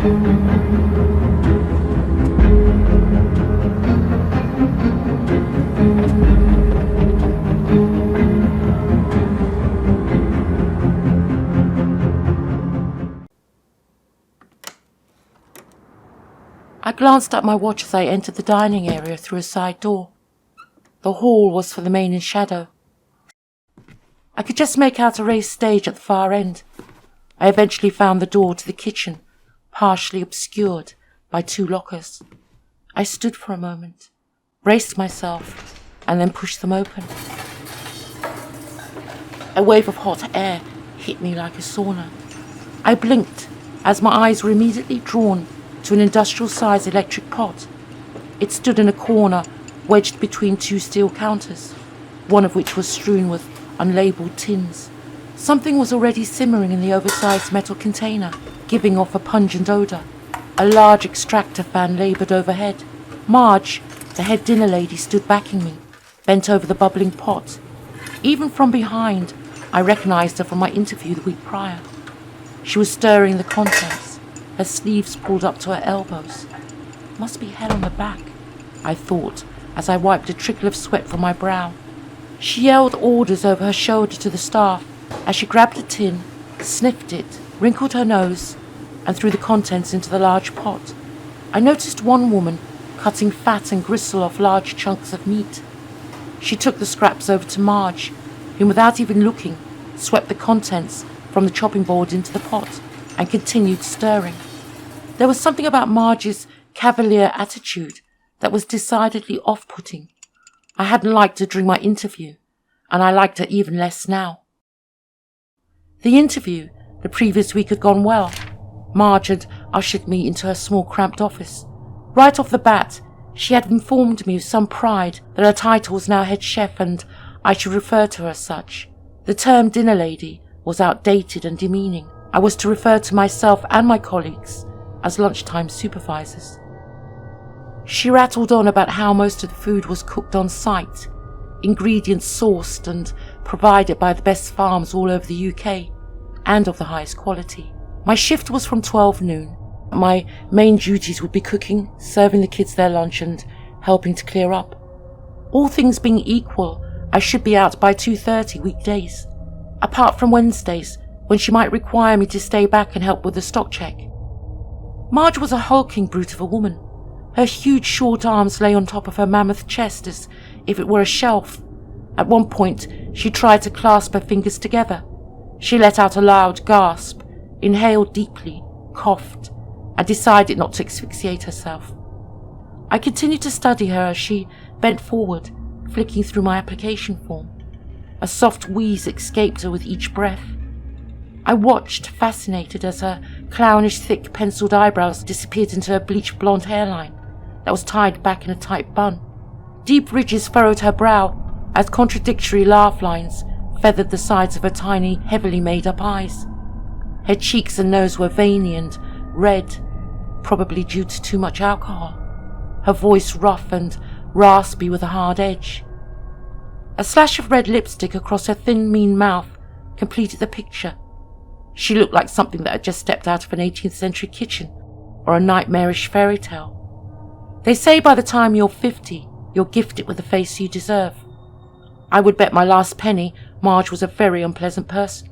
I glanced at my watch as I entered the dining area through a side door. The hall was for the main in shadow. I could just make out a raised stage at the far end. I eventually found the door to the kitchen, partially obscured by 2 lockers. I stood for a moment, braced myself, and then pushed them open. A wave of hot air hit me like a sauna. I blinked as my eyes were immediately drawn to an industrial-sized electric pot. It stood in a corner, wedged between 2 steel counters, one of which was strewn with unlabeled tins. Something was already simmering in the oversized metal container, giving off a pungent odour. A large extractor fan laboured overhead. Marge, the head dinner lady, stood backing me, bent over the bubbling pot. Even from behind, I recognised her from my interview the week prior. She was stirring the contents, her sleeves pulled up to her elbows. Must be hell on the back, I thought, as I wiped a trickle of sweat from my brow. She yelled orders over her shoulder to the staff as she grabbed a tin, sniffed it, wrinkled her nose, and threw the contents into the large pot. I noticed one woman cutting fat and gristle off large chunks of meat. She took the scraps over to Marge, who, without even looking, swept the contents from the chopping board into the pot and continued stirring. There was something about Marge's cavalier attitude that was decidedly off-putting. I hadn't liked her during my interview, and I liked her even less now. The interview the previous week had gone well. Marge had ushered me into her small cramped office. Right off the bat, she had informed me with some pride that her title was now head chef and I should refer to her as such. The term dinner lady was outdated and demeaning. I was to refer to myself and my colleagues as lunchtime supervisors. She rattled on about how most of the food was cooked on site, ingredients sourced and provided by the best farms all over the UK, and of the highest quality. My shift was from 12 noon. My main duties would be cooking, serving the kids their lunch and helping to clear up. All things being equal, I should be out by 2:30 weekdays, apart from Wednesdays, when she might require me to stay back and help with the stock check. Marge was a hulking brute of a woman. Her huge short arms lay on top of her mammoth chest as if it were a shelf. At one point, she tried to clasp her fingers together. She let out a loud gasp, inhaled deeply, coughed, and decided not to asphyxiate herself. I continued to study her as she bent forward, flicking through my application form. A soft wheeze escaped her with each breath. I watched, fascinated, as her clownish, thick, penciled eyebrows disappeared into her bleached blonde hairline that was tied back in a tight bun. Deep ridges furrowed her brow as contradictory laugh lines feathered the sides of her tiny, heavily made-up eyes. Her cheeks and nose were veiny and red, probably due to too much alcohol. Her voice rough and raspy with a hard edge. A slash of red lipstick across her thin, mean mouth completed the picture. She looked like something that had just stepped out of an 18th century kitchen or a nightmarish fairy tale. They say by the time you're 50, you're gifted with the face you deserve. I would bet my last penny Marge was a very unpleasant person.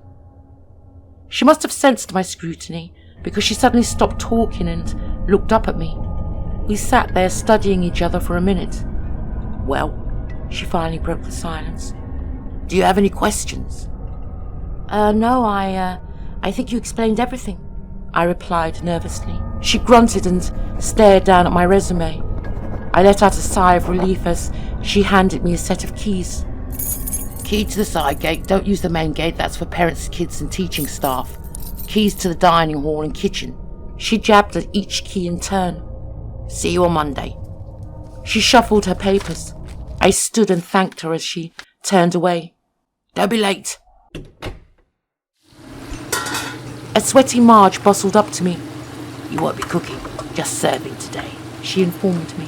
She must have sensed my scrutiny because she suddenly stopped talking and looked up at me. We sat there studying each other for a minute. "Well," she finally broke the silence, "do you have any questions?" No, I think you explained everything," I replied nervously. She grunted and stared down at my resume. I let out a sigh of relief as she handed me a set of keys. "Key to the side gate, don't use the main gate, that's for parents, kids and teaching staff. Keys to the dining hall and kitchen." She jabbed at each key in turn. "See you on Monday." She shuffled her papers. I stood and thanked her as she turned away. "Don't be late." A sweaty Marge bustled up to me. "You won't be cooking, just serving today," she informed me.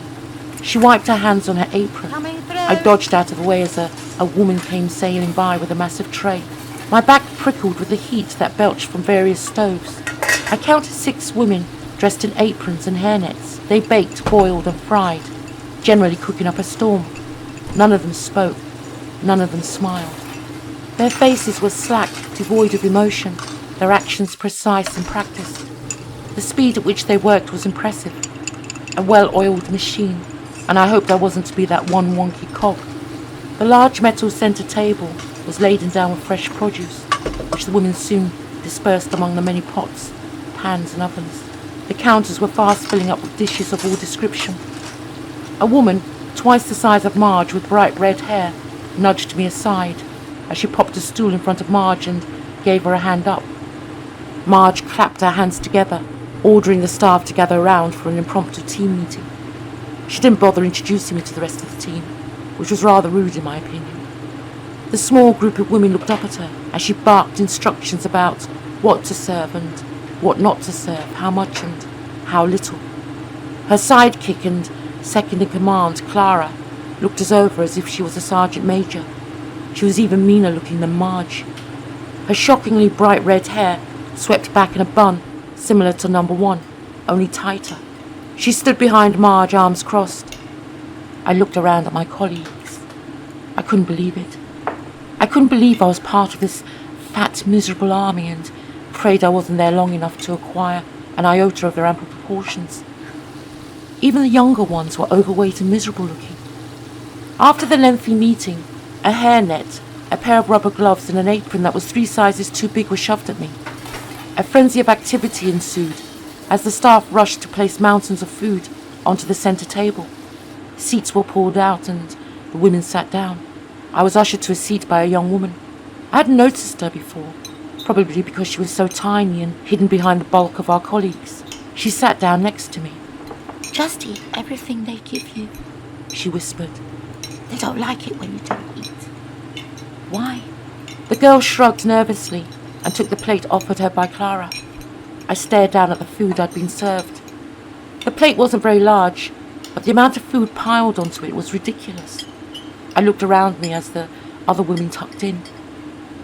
She wiped her hands on her apron. I dodged out of the way as a woman came sailing by with a massive tray. My back prickled with the heat that belched from various stoves. I counted 6 women dressed in aprons and hairnets. They baked, boiled and fried, generally cooking up a storm. None of them spoke. None of them smiled. Their faces were slack, devoid of emotion, their actions precise and practiced. The speed at which they worked was impressive. A well-oiled machine, and I hoped I wasn't to be that one wonky cog. The large metal centre table was laden down with fresh produce, which the women soon dispersed among the many pots, pans and ovens. The counters were fast filling up with dishes of all description. A woman, twice the size of Marge with bright red hair, nudged me aside as she popped a stool in front of Marge and gave her a hand up. Marge clapped her hands together, ordering the staff to gather around for an impromptu team meeting. She didn't bother introducing me to the rest of the team, which was rather rude in my opinion. The small group of women looked up at her as she barked instructions about what to serve and what not to serve, how much and how little. Her sidekick and second in command, Clara, looked us over as if she was a sergeant major. She was even meaner looking than Marge. Her shockingly bright red hair swept back in a bun, similar to number 1, only tighter. She stood behind Marge, arms crossed. I looked around at my colleagues. I couldn't believe it. I couldn't believe I was part of this fat, miserable army and prayed I wasn't there long enough to acquire an iota of their ample proportions. Even the younger ones were overweight and miserable looking. After the lengthy meeting, a hairnet, a pair of rubber gloves and an apron that was 3 sizes too big were shoved at me. A frenzy of activity ensued as the staff rushed to place mountains of food onto the centre table. Seats were pulled out and the women sat down. I was ushered to a seat by a young woman. I hadn't noticed her before, probably because she was so tiny and hidden behind the bulk of our colleagues. She sat down next to me. "Just eat everything they give you," she whispered. "They don't like it when you don't eat." Why? The girl shrugged nervously and took the plate offered her by Clara. I stared down at the food I'd been served. The plate wasn't very large, but the amount of food piled onto it was ridiculous. I looked around me as the other women tucked in.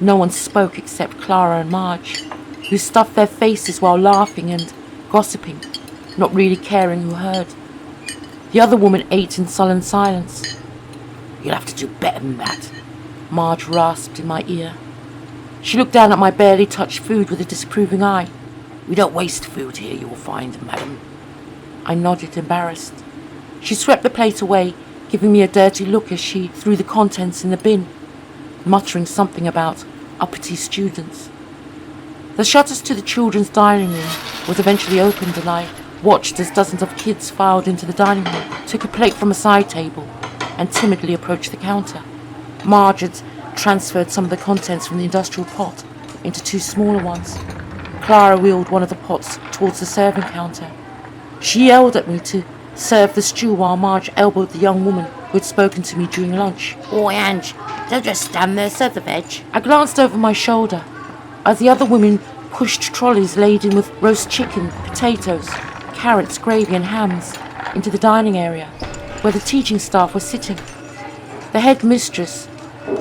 No one spoke except Clara and Marge, who stuffed their faces while laughing and gossiping, not really caring who heard. The other woman ate in sullen silence. "You'll have to do better than that," Marge rasped in my ear. She looked down at my barely touched food with a disapproving eye. "We don't waste food here, you'll find, madam." I nodded, embarrassed. She swept the plate away, giving me a dirty look as she threw the contents in the bin, muttering something about uppity students. The shutters to the children's dining room was eventually opened and I watched as dozens of kids filed into the dining room, took a plate from a side table and timidly approached the counter. Marge had transferred some of the contents from the industrial pot into 2 smaller ones. Clara wheeled one of the pots towards the serving counter. She yelled at me to serve the stew while Marge elbowed the young woman who had spoken to me during lunch. "Oi, Ange, don't just stand there, serve the veg." I glanced over my shoulder as the other women pushed trolleys laden with roast chicken, potatoes, carrots, gravy and hams into the dining area where the teaching staff were sitting. The head mistress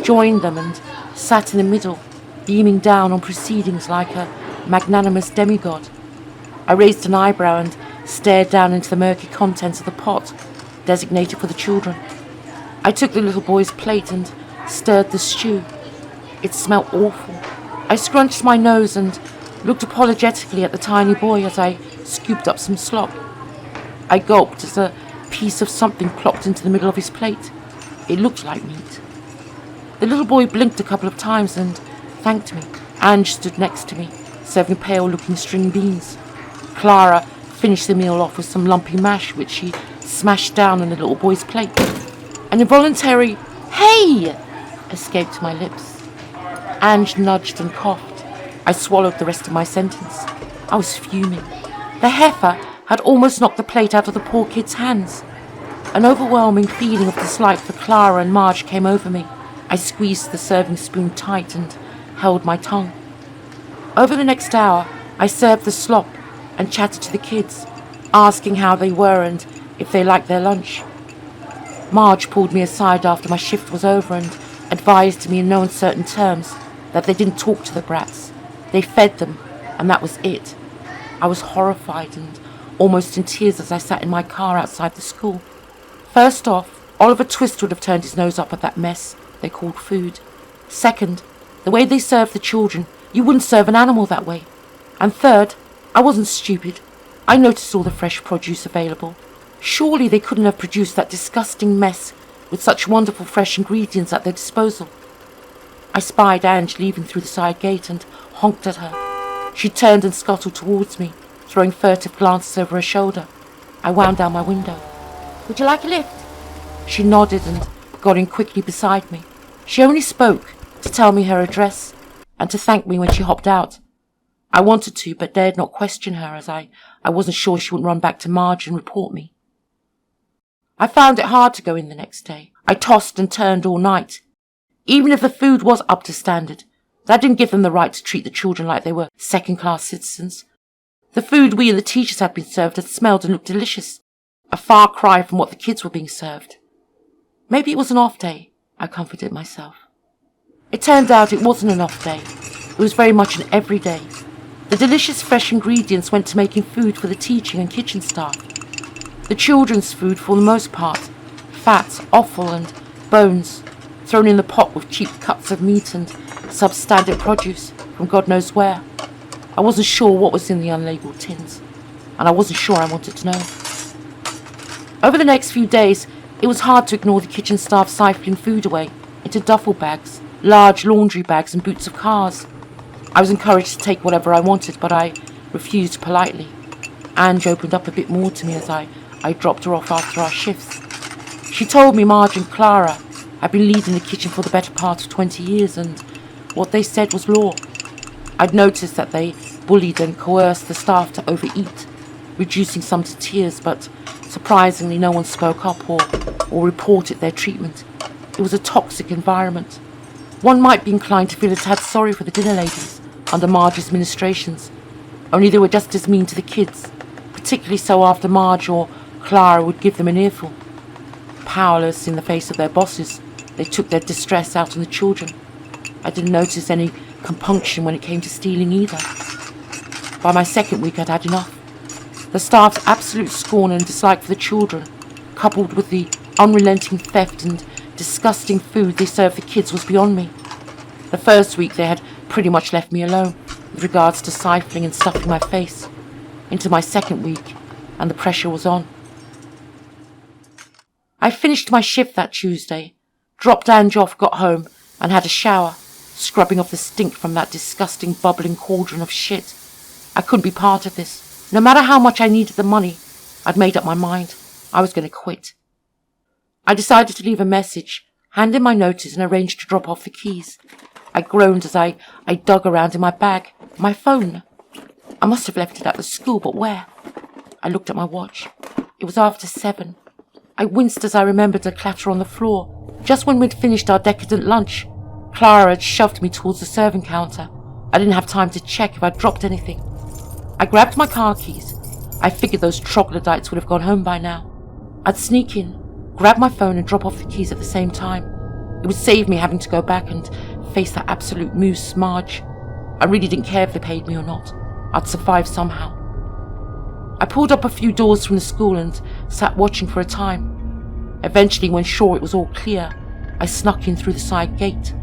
joined them and sat in the middle, beaming down on proceedings like a magnanimous demigod. I raised an eyebrow and stared down into the murky contents of the pot designated for the children. I took the little boy's plate and stirred the stew. It smelt awful. I scrunched my nose and looked apologetically at the tiny boy as I scooped up some slop. I gulped as a piece of something plopped into the middle of his plate. It looked like meat. The little boy blinked a couple of times and thanked me. Ange stood next to me, serving pale-looking string beans. Clara finished the meal off with some lumpy mash, which she smashed down on the little boy's plate. An involuntary "Hey!" escaped my lips. Ange nudged and coughed. I swallowed the rest of my sentence. I was fuming. The heifer had almost knocked the plate out of the poor kid's hands. An overwhelming feeling of dislike for Clara and Marge came over me. I squeezed the serving spoon tight and held my tongue. Over the next hour, I served the slop and chatted to the kids, asking how they were and if they liked their lunch. Marge pulled me aside after my shift was over and advised me in no uncertain terms that they didn't talk to the brats. They fed them, and that was it. I was horrified and almost in tears as I sat in my car outside the school. First off, Oliver Twist would have turned his nose up at that mess they called food. Second, the way they served the children, you wouldn't serve an animal that way. And third, I wasn't stupid. I noticed all the fresh produce available. Surely they couldn't have produced that disgusting mess with such wonderful fresh ingredients at their disposal. I spied Ange leaving through the side gate and honked at her. She turned and scuttled towards me, throwing furtive glances over her shoulder. I wound down my window. Would you like a lift? She nodded and got in quickly beside me. She only spoke to tell me her address and to thank me when she hopped out. I wanted to, but dared not question her, as I wasn't sure she wouldn't run back to Marge and report me. I found it hard to go in the next day. I tossed and turned all night. Even if the food was up to standard, that didn't give them the right to treat the children like they were second-class citizens. The food we and the teachers had been served had smelled and looked delicious, a far cry from what the kids were being served. Maybe it was an off day, I comforted myself. It turned out it wasn't an off day. It was very much an everyday. The delicious fresh ingredients went to making food for the teaching and kitchen staff. The children's food, for the most part, fat, offal and bones, thrown in the pot with cheap cuts of meat and substandard produce from God knows where. I wasn't sure what was in the unlabelled tins, and I wasn't sure I wanted to know. Over the next few days, it was hard to ignore the kitchen staff siphoning food away into duffel bags, large laundry bags and boots of cars. I was encouraged to take whatever I wanted, but I refused politely. Ange opened up a bit more to me as I dropped her off after our shifts. She told me Marge and Clara had been leading the kitchen for the better part of 20 years, and what they said was law. I'd noticed that they bullied and coerced the staff to overeat, reducing some to tears, but surprisingly no one spoke up or reported their treatment. It was a toxic environment. One might be inclined to feel a tad sorry for the dinner ladies under Marge's ministrations, only they were just as mean to the kids, particularly so after Marge or Clara would give them an earful. Powerless in the face of their bosses, they took their distress out on the children. I didn't notice any compunction when it came to stealing either. By my second week I'd had enough. The staff's absolute scorn and dislike for the children, coupled with the unrelenting theft and disgusting food they served the kids, was beyond me. The first week they had pretty much left me alone with regards to siphoning and stuffing my face. Into my second week, and the pressure was on. I finished my shift that Tuesday, dropped Ange off, got home, and had a shower, scrubbing off the stink from that disgusting bubbling cauldron of shit. I couldn't be part of this. No matter how much I needed the money, I'd made up my mind. I was going to quit. I decided to leave a message, hand in my notice, and arranged to drop off the keys. I groaned as I dug around in my bag. My phone. I must have left it at the school, but where? I looked at my watch. It was after 7. I winced as I remembered the clatter on the floor. Just when we'd finished our decadent lunch, Clara had shoved me towards the serving counter. I didn't have time to check if I'd dropped anything. I grabbed my car keys. I figured those troglodytes would have gone home by now. I'd sneak in, grab my phone and drop off the keys at the same time. It would save me having to go back and face that absolute moose, Marge. I really didn't care if they paid me or not. I'd survive somehow. I pulled up a few doors from the school and sat watching for a time. Eventually, when sure it was all clear, I snuck in through the side gate.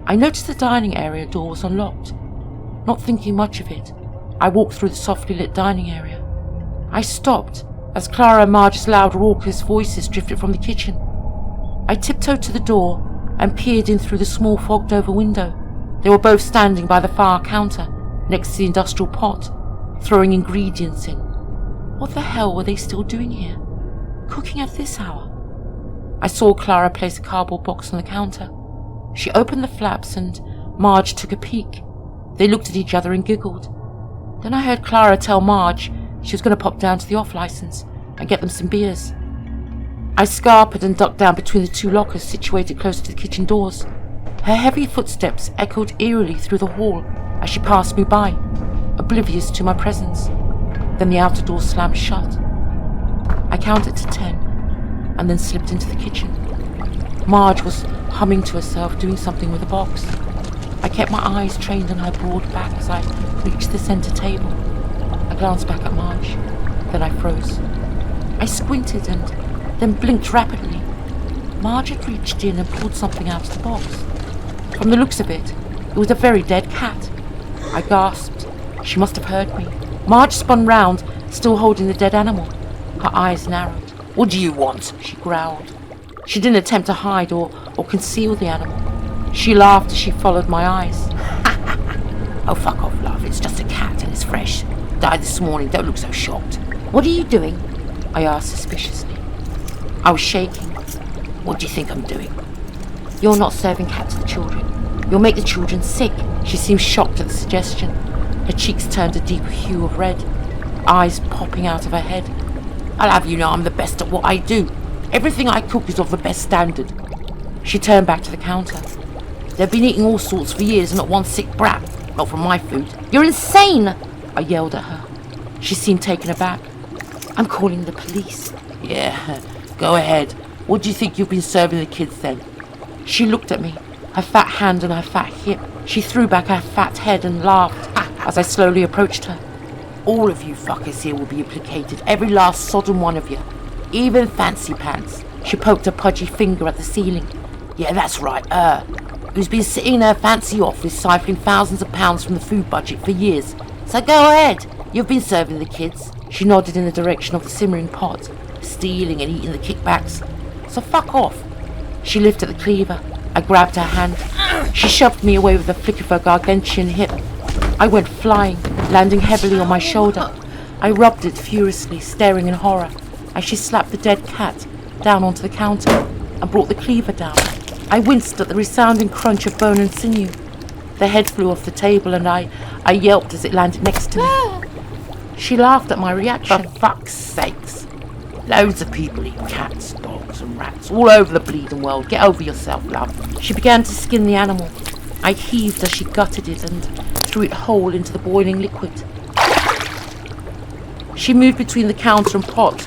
I noticed the dining area door was unlocked. Not thinking much of it, I walked through the softly lit dining area. I stopped as Clara and Marge's loud, raucous voices drifted from the kitchen. I tiptoed to the door and peered in through the small fogged-over window. They were both standing by the far counter, next to the industrial pot, throwing ingredients in. What the hell were they still doing here? Cooking at this hour? I saw Clara place a cardboard box on the counter. She opened the flaps and Marge took a peek. They looked at each other and giggled. Then I heard Clara tell Marge she was going to pop down to the off-license and get them some beers. I scarpered and ducked down between the two lockers situated close to the kitchen doors. Her heavy footsteps echoed eerily through the hall as she passed me by, oblivious to my presence. Then the outer door slammed shut. I counted to 10 and then slipped into the kitchen. Marge was humming to herself, doing something with a box. I kept my eyes trained on her broad back as I reached the centre table. I glanced back at Marge. Then I froze. I squinted and then blinked rapidly. Marge had reached in and pulled something out of the box. From the looks of it, it was a very dead cat. I gasped. She must have heard me. Marge spun round, still holding the dead animal. Her eyes narrowed. "What do you want?" she growled. She didn't attempt to hide or conceal the animal. She laughed as she followed my eyes. "Oh, fuck off, love. It's just a cat and it's fresh. Died this morning. Don't look so shocked." What are you doing? I asked suspiciously. I was shaking. "What do you think I'm doing?" "You're not serving cat to the children. You'll make the children sick." She seemed shocked at the suggestion. Her cheeks turned a deep hue of red, eyes popping out of her head. "I'll have you know I'm the best at what I do. Everything I cook is of the best standard." She turned back to the counter. "They've been eating all sorts for years, not one sick brat. Not from my food." You're insane! I yelled at her. She seemed taken aback. I'm calling the police. "Yeah, go ahead. What do you think you've been serving the kids then?" She looked at me, her fat hand on her fat hip. She threw back her fat head and laughed as I slowly approached her. "All of you fuckers here will be implicated. Every last sodden one of you. Even Fancy Pants." She poked a pudgy finger at the ceiling. "Yeah, that's right, who's been sitting in her fancy office siphoning thousands of pounds from the food budget for years. So go ahead. You've been serving the kids." She nodded in the direction of the simmering pot. "Stealing and eating the kickbacks. So fuck off." She lifted the cleaver. I grabbed her hand. She shoved me away with a flick of her gargantuan hip. I went flying, landing heavily on my shoulder. I rubbed it furiously, staring in horror, as she slapped the dead cat down onto the counter and brought the cleaver down. I winced at the resounding crunch of bone and sinew. The head flew off the table and I yelped as it landed next to me. She laughed at my reaction. "For fuck's sakes. Loads of people eat cats, dogs and rats all over the bleeding world. Get over yourself, love." She began to skin the animal. I heaved as she gutted it and threw it whole into the boiling liquid. She moved between the counter and pot,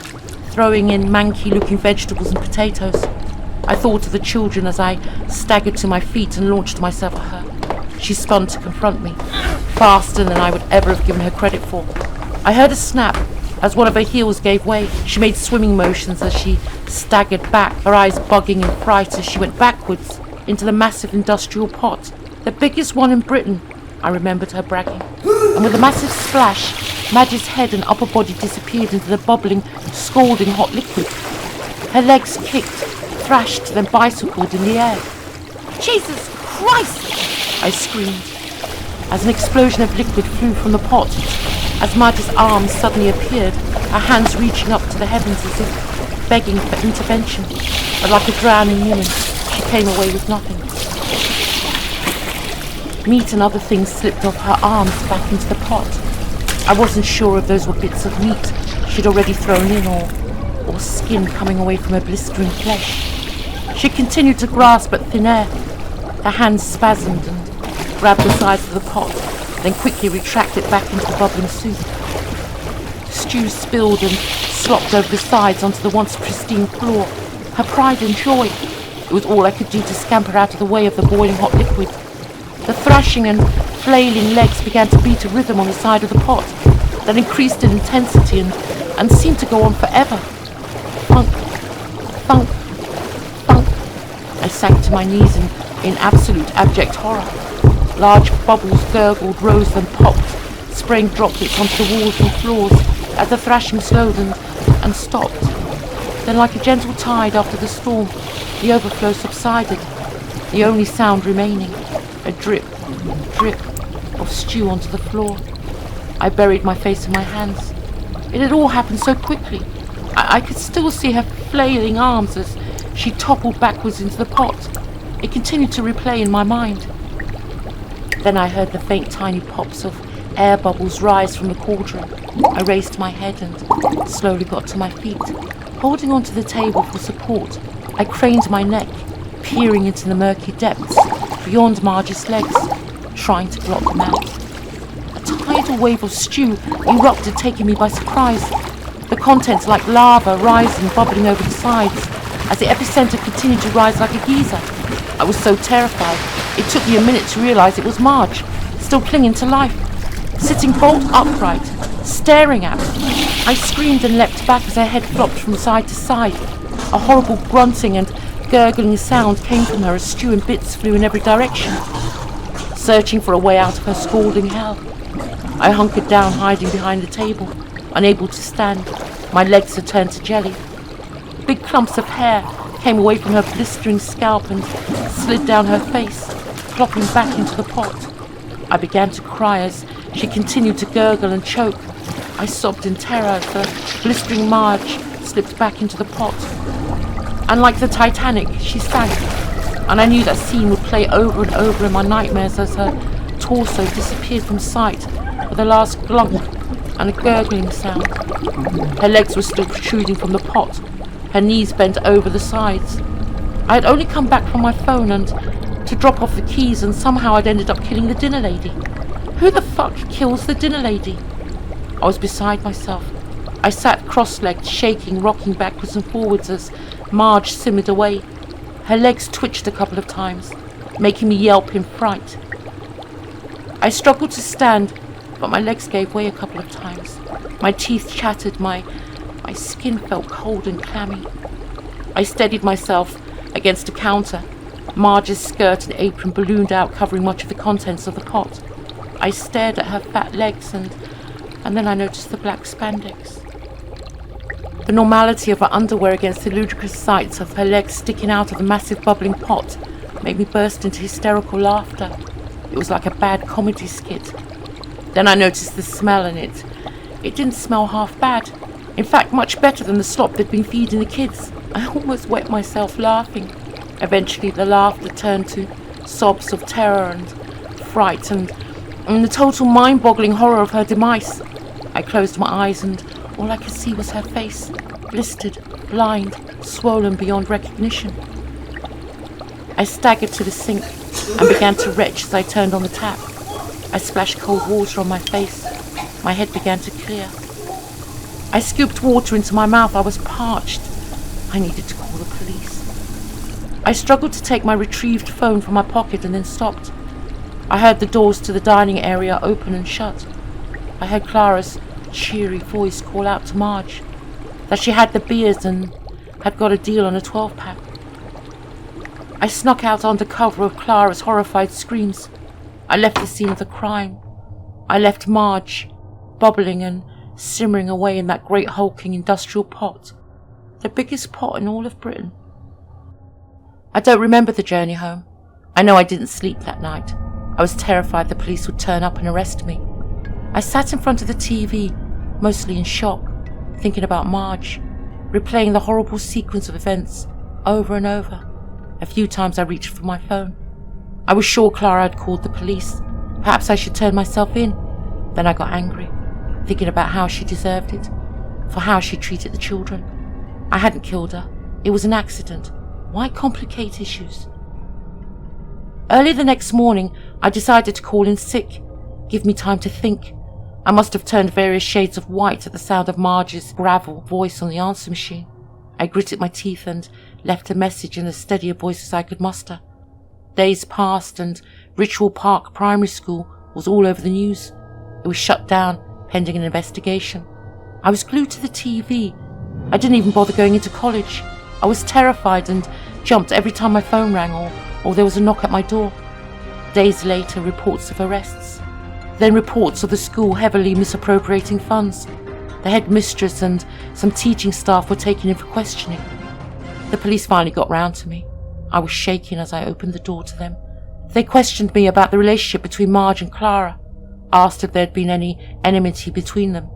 throwing in manky-looking vegetables and potatoes. I thought of the children as I staggered to my feet and launched myself at her. She spun to confront me, faster than I would ever have given her credit for. I heard a snap as one of her heels gave way. She made swimming motions as she staggered back, her eyes bugging in fright as she went backwards into the massive industrial pot, the biggest one in Britain, I remembered her bragging. And with a massive splash, Madge's head and upper body disappeared into the bubbling, scalding hot liquid. Her legs kicked, thrashed, then bicycled in the air. Jesus Christ! I screamed, as an explosion of liquid flew from the pot. As Madge's arms suddenly appeared, her hands reaching up to the heavens as if begging for intervention. But like a drowning Minion, she came away with nothing. Meat and other things slipped off her arms back into the pot. I wasn't sure if those were bits of meat she'd already thrown in or skin coming away from her blistering flesh. She continued to grasp at thin air. Her hands spasmed and grabbed the sides of the pot, then quickly retracted back into the bubbling soup. Stew spilled and slopped over the sides onto the once pristine floor. Her pride and joy. It was all I could do to scamper out of the way of the boiling hot liquid. The thrashing and flailing legs began to beat a rhythm on the side of the pot that increased in intensity and seemed to go on forever. Thunk, thunk, thunk. I sank to my knees in absolute abject horror. Large bubbles gurgled, rose and popped, spraying droplets onto the walls and floors as the thrashing slowed and stopped. Then, like a gentle tide after the storm, the overflow subsided, the only sound remaining, a drip, drip of stew onto the floor. I buried my face in my hands. It had all happened so quickly. I could still see her flailing arms as she toppled backwards into the pot. It continued to replay in my mind. Then I heard the faint tiny pops of air bubbles rise from the cauldron. I raised my head and slowly got to my feet. Holding onto the table for support, I craned my neck, peering into the murky depths beyond Marge's legs, trying to block them out. A tidal wave of stew erupted, taking me by surprise. The contents like lava rising, bubbling over the sides, as the epicenter continued to rise like a geyser. I was so terrified, it took me a minute to realize it was Marge, still clinging to life, sitting bolt upright, staring at me. I screamed and leapt back as her head flopped from side to side. A horrible grunting and gurgling sound came from her as stew and bits flew in every direction. Searching for a way out of her scalding hell, I hunkered down, hiding behind the table, unable to stand. My legs had turned to jelly. Big clumps of hair came away from her blistering scalp and slid down her face, plopping back into the pot. I began to cry as she continued to gurgle and choke. I sobbed in terror as the blistering Marge slipped back into the pot. And like the Titanic, she sank, and I knew that scene would play over and over in my nightmares as her torso disappeared from sight with a last glunk and a gurgling sound. Her legs were still protruding from the pot, her knees bent over the sides. I had only come back from my phone and to drop off the keys, and somehow I'd ended up killing the dinner lady. Who the fuck kills the dinner lady? I was beside myself. I sat cross-legged, shaking, rocking backwards and forwards as Marge simmered away. Her legs twitched a couple of times, making me yelp in fright. I struggled to stand, but my legs gave way a couple of times. My teeth chattered, my skin felt cold and clammy. I steadied myself against a counter. Marge's skirt and apron ballooned out, covering much of the contents of the pot. I stared at her fat legs and then I noticed the black spandex. The normality of her underwear against the ludicrous sights of her legs sticking out of the massive bubbling pot made me burst into hysterical laughter. It was like a bad comedy skit. Then I noticed the smell, and it didn't smell half bad. In fact, much better than the slop they'd been feeding the kids. I almost wet myself laughing. Eventually the laughter turned to sobs of terror and fright and the total mind-boggling horror of her demise. I closed my eyes and all I could see was her face, blistered, blind, swollen beyond recognition. I staggered to the sink and began to retch as I turned on the tap. I splashed cold water on my face. My head began to clear. I scooped water into my mouth. I was parched. I needed to call the police. I struggled to take my retrieved phone from my pocket and then stopped. I heard the doors to the dining area open and shut. I heard Clara's cheery voice call out to Marge that she had the beers and had got a deal on a 12-pack. I snuck out under cover of Clara's horrified screams. I left the scene of the crime. I left Marge bubbling and simmering away in that great hulking industrial pot, the biggest pot in all of Britain. I don't remember the journey home. I know I didn't sleep that night. I was terrified the police would turn up and arrest me. I sat in front of the TV, mostly in shock, thinking about Marge, replaying the horrible sequence of events over and over. A few times I reached for my phone. I was sure Clara had called the police. Perhaps I should turn myself in. Then I got angry, thinking about how she deserved it, for how she treated the children. I hadn't killed her. It was an accident. Why complicate issues? Early the next morning, I decided to call in sick. Give me time to think. I must have turned various shades of white at the sound of Marge's gravel voice on the answer machine. I gritted my teeth and left a message in as steady a voice as I could muster. Days passed and Ritual Park Primary School was all over the news. It was shut down, pending an investigation. I was glued to the TV. I didn't even bother going into college. I was terrified and jumped every time my phone rang or there was a knock at my door. Days later, reports of arrests. Then reports of the school heavily misappropriating funds. The headmistress and some teaching staff were taken in for questioning. The police finally got round to me. I was shaking as I opened the door to them. They questioned me about the relationship between Marge and Clara, asked if there had been any enmity between them.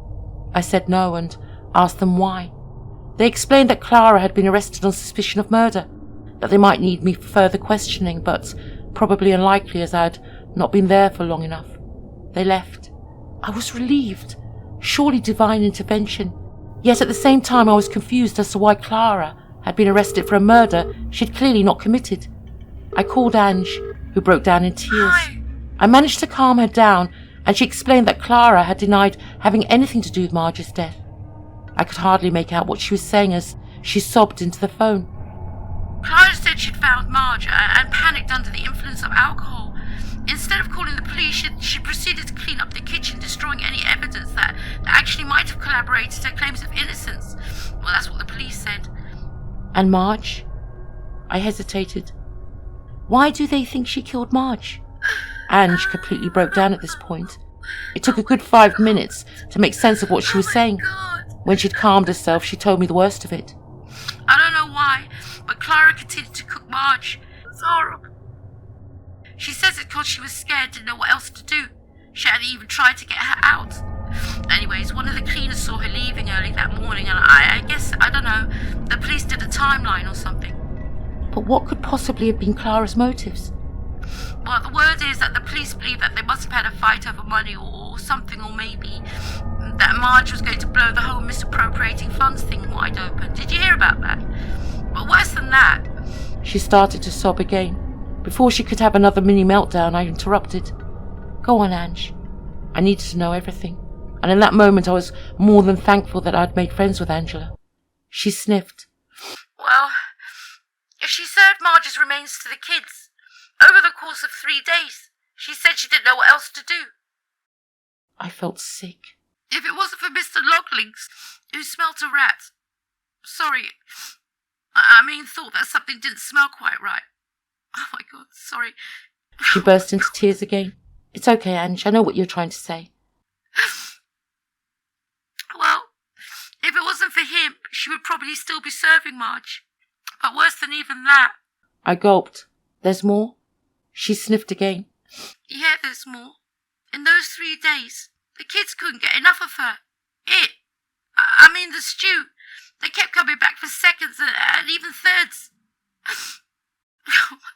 I said no and asked them why. They explained that Clara had been arrested on suspicion of murder, that they might need me for further questioning, but probably unlikely as I had not been there for long enough. They left. I was relieved. Surely divine intervention. Yet at the same time I was confused as to why Clara had been arrested for a murder she had clearly not committed. I called Ange, who broke down in tears. I managed to calm her down, and she explained that Clara had denied having anything to do with Marge's death. I could hardly make out what she was saying as she sobbed into the phone. Clara said she'd found Marge and panicked under the influence of alcohol Instead of calling the police, she proceeded to clean up the kitchen, destroying any evidence that actually might have corroborated her claims of innocence. Well, that's what the police said. And Marge? I hesitated. Why do they think she killed Marge? Ange completely broke down at this point. It took a good 5 minutes to make sense of what she was saying. God. When she'd calmed herself, she told me the worst of it. I don't know why, but Clara continued to cook Marge. It's horrible. She says it's because she was scared, didn't know what else to do. She hadn't even tried to get her out. Anyways, one of the cleaners saw her leaving early that morning, and I guess, I don't know, the police did a timeline or something. But what could possibly have been Clara's motives? Well, the word is that the police believe that they must have had a fight over money or something, or maybe that Marge was going to blow the whole misappropriating funds thing wide open. Did you hear about that? But worse than that... She started to sob again. Before she could have another mini meltdown, I interrupted. Go on, Ange. I needed to know everything. And in that moment, I was more than thankful that I'd made friends with Angela. She sniffed. Well, if she served Marge's remains to the kids, over the course of 3 days, she said she didn't know what else to do. I felt sick. If it wasn't for Mr. Loglings, who smelt a rat... Sorry. Thought that something didn't smell quite right. Oh my God, sorry. She burst into tears again. It's okay, Ange. I know what you're trying to say. Well, if it wasn't for him, she would probably still be serving Marge. But worse than even that... I gulped. There's more? She sniffed again. Yeah, there's more. In those 3 days, the kids couldn't get enough of her. The stew. They kept coming back for seconds and even thirds. Oh my